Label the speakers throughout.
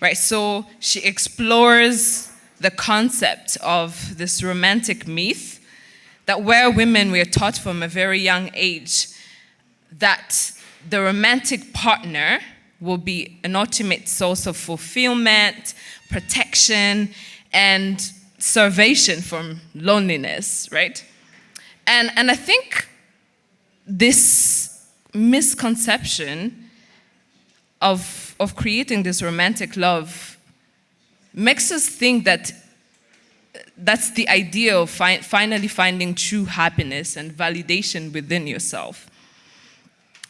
Speaker 1: right? So she explores the concept of this romantic myth that where women were taught from a very young age that the romantic partner will be an ultimate source of fulfillment, protection, and salvation from loneliness, right? And I think this misconception of creating this romantic love makes us think that that's the idea of finally finding true happiness and validation within yourself.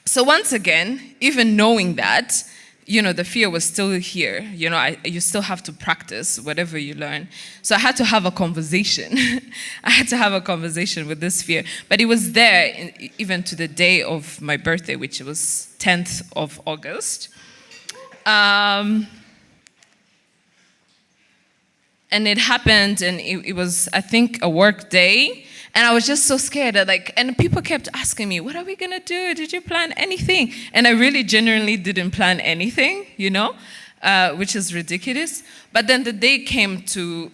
Speaker 1: So once again, even knowing that, the fear was still here. You still have to practice whatever you learn. So I had to have a conversation. I had to have a conversation with this fear. But it was there even to the day of my birthday, which was 10th of August. And it happened, and it was, I think, a work day. And I was just so scared and people kept asking me, what are we gonna do? Did you plan anything? And I really genuinely didn't plan anything, which is ridiculous. But then the day came to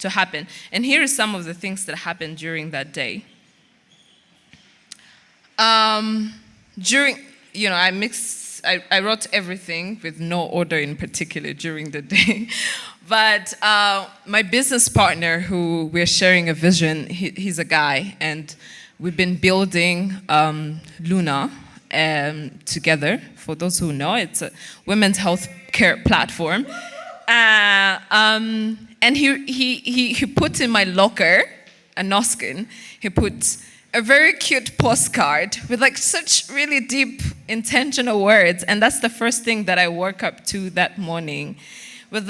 Speaker 1: happen. And here are some of the things that happened during that day. I wrote everything with no order in particular during the day. But my business partner, who we're sharing a vision, he's a guy, and we've been building Luna together. For those who know, it's a women's health care platform. And he put in my locker, a noskin, he put a very cute postcard with such really deep, intentional words. And that's the first thing that I woke up to that morning, with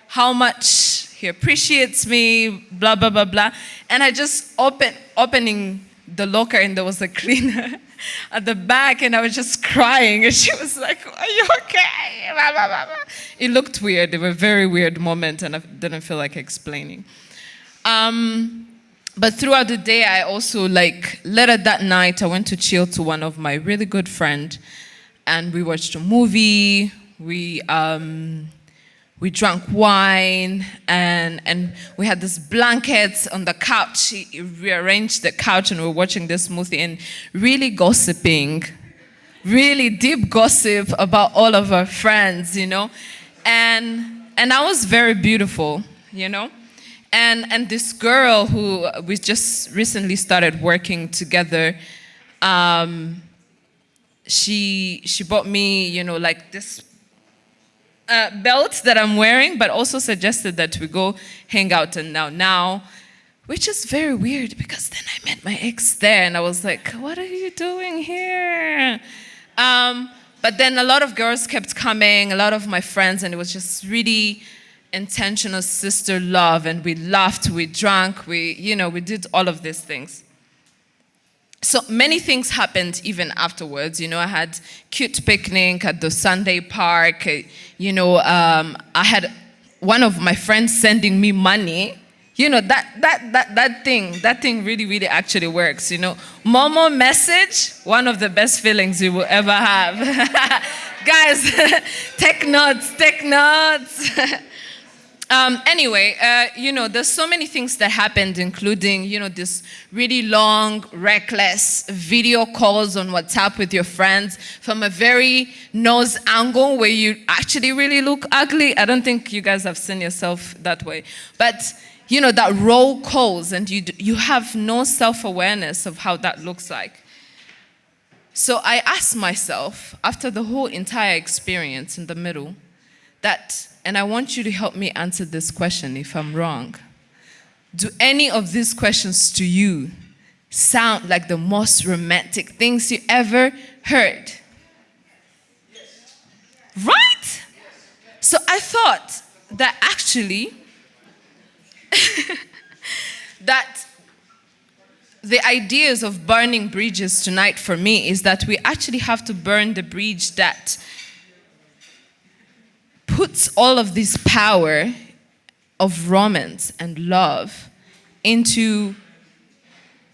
Speaker 1: how much he appreciates me, blah, blah, blah, blah. And I just opening the locker, and there was a cleaner at the back, and I was just crying. And she was like, are you okay? Blah, blah, blah, blah. It looked weird. It was a very weird moment, and I didn't feel like explaining. But throughout the day, I also, later that night, I went to chill to one of my really good friends, and we watched a movie. We drank wine, and we had these blankets on the couch. He rearranged the couch, and we were watching this movie and really gossiping, really deep gossip about all of our friends, And that was very beautiful, And this girl who we just recently started working together, she bought me, this belt that I'm wearing, but also suggested that we go hang out and now, which is very weird because then I met my ex there and I was like, what are you doing here? But then a lot of girls kept coming, a lot of my friends, and it was just really intentional sister love, and we laughed, we drank, we did all of these things. So many things happened even afterwards. I had cute picnic at the Sunday park. I had one of my friends sending me money. That thing really, really actually works. Momo message, one of the best feelings you will ever have. Guys, take notes. Anyway, there's so many things that happened, including, this really long, reckless video calls on WhatsApp with your friends from a very nose angle where you actually really look ugly. I don't think you guys have seen yourself that way. But, that roll calls, and you have no self-awareness of how that looks like. So I asked myself, after the whole entire experience in the middle, and I want you to help me answer this question if I'm wrong. Do any of these questions to you sound like the most romantic things you ever heard? Yes. Right? Yes. So I thought that actually, that the ideas of burning bridges tonight for me is that we actually have to burn the bridge that puts all of this power of romance and love into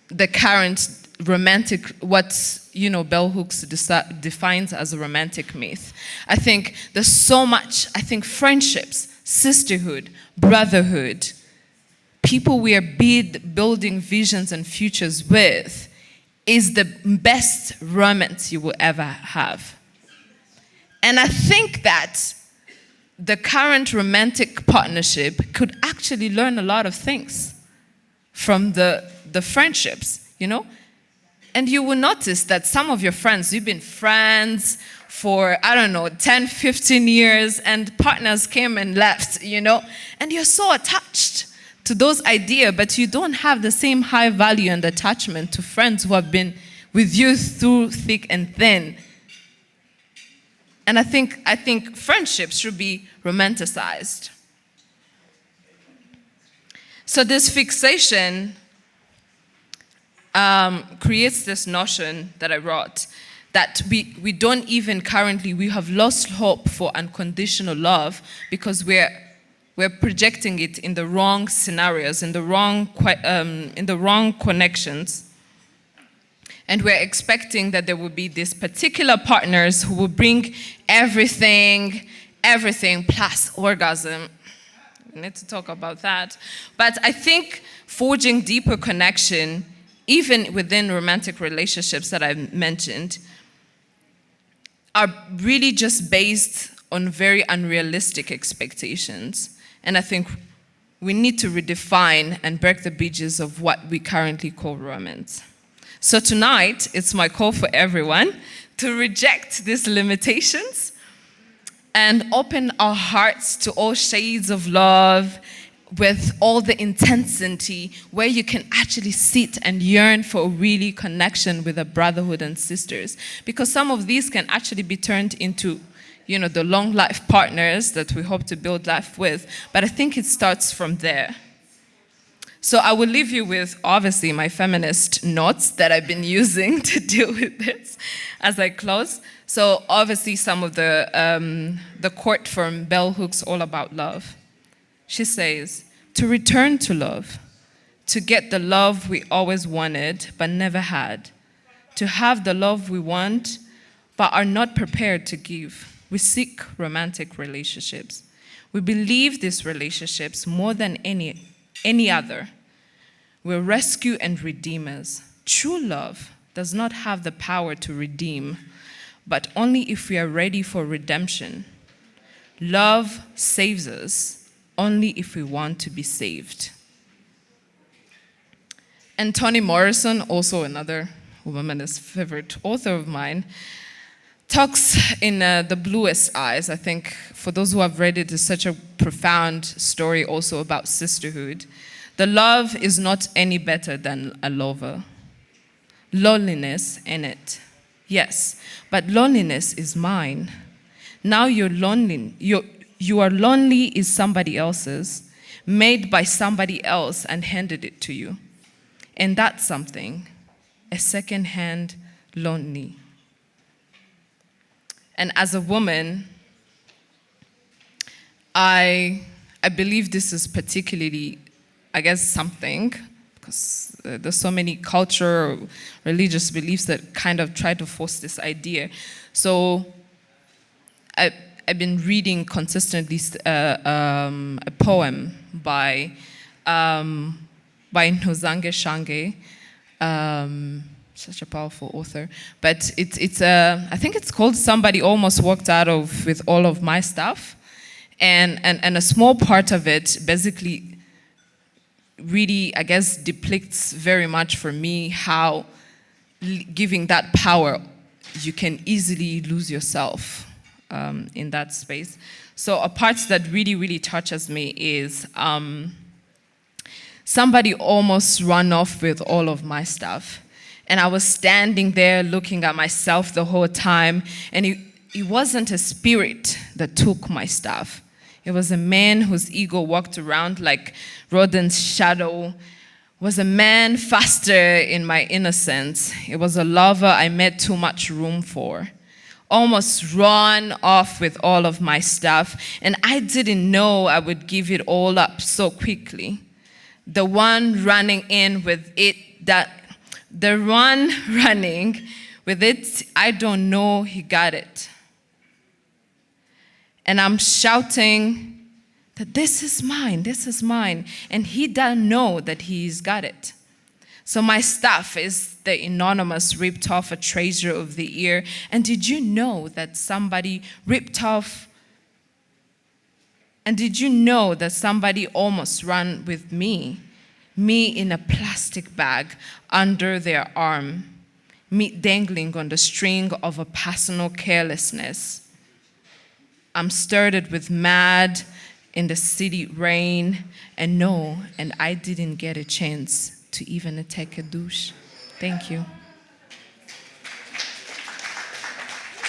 Speaker 1: the current Bell Hooks defines as a romantic myth. I think there's so much. I think friendships, sisterhood, brotherhood, people we are building visions and futures with, is the best romance you will ever have. And I think that the current romantic partnership could actually learn a lot of things from the friendships, And you will notice that some of your friends, you've been friends for, 10, 15 years, and partners came and left, And you're so attached to those ideas, but you don't have the same high value and attachment to friends who have been with you through thick and thin. And I think friendships should be romanticized. So this fixation creates this notion that I wrote, that we don't even currently, we have lost hope for unconditional love because we're projecting it in the wrong scenarios, in the wrong connections. And we're expecting that there will be these particular partners who will bring everything plus orgasm. We need to talk about that. But I think forging deeper connection, even within romantic relationships that I've mentioned, are really just based on very unrealistic expectations. And I think we need to redefine and break the bridges of what we currently call romance. So tonight, it's my call for everyone to reject these limitations and open our hearts to all shades of love with all the intensity, where you can actually sit and yearn for a really connection with a brotherhood and sisters. Because some of these can actually be turned into, the long life partners that we hope to build life with. But I think it starts from there. So I will leave you with, obviously, my feminist notes that I've been using to deal with this as I close. So obviously some of the quote from Bell Hooks, All About Love. She says, to return to love, to get the love we always wanted but never had, to have the love we want but are not prepared to give. We seek romantic relationships. We believe these relationships more than any other. We're rescue and redeemers. True love does not have the power to redeem, but only if we are ready for redemption. Love saves us only if we want to be saved. And Toni Morrison, also another womanist favorite author of mine, talks in The Bluest Eyes. I think for those who have read it, it's such a profound story also about sisterhood. The love is not any better than a lover. Loneliness in it, yes, but loneliness is mine. Now you're lonely. You are lonely is somebody else's, made by somebody else and handed it to you. And that's something, a second-hand lonely. And as a woman, I believe this is particularly, something, because there's so many cultural, religious beliefs that kind of try to force this idea. So I've been reading consistently a poem by Ntozange Shange, such a powerful author. But I think it's called Somebody Almost Walked Out of With All of My Stuff. And a small part of it basically really, depicts very much for me how giving that power, you can easily lose yourself in that space. So a part that really, really touches me is somebody almost ran off with all of my stuff. And I was standing there looking at myself the whole time, and it wasn't a spirit that took my stuff. It was a man whose ego walked around like rodent's shadow. It was a man faster in my innocence. It was a lover I made too much room for. Almost run off with all of my stuff, and I didn't know I would give it all up so quickly. The one running in with it that the one running with it, I don't know, he got it. And I'm shouting that this is mine, this is mine. And he doesn't know that he's got it. So my stuff is the anonymous ripped off a treasure of the ear. And did you know that somebody ripped off, and did you know that somebody almost ran with me in a plastic bag under their arm, me dangling on the string of a personal carelessness. I'm stirred with mad in the city rain, and I didn't get a chance to even take a douche. Thank you.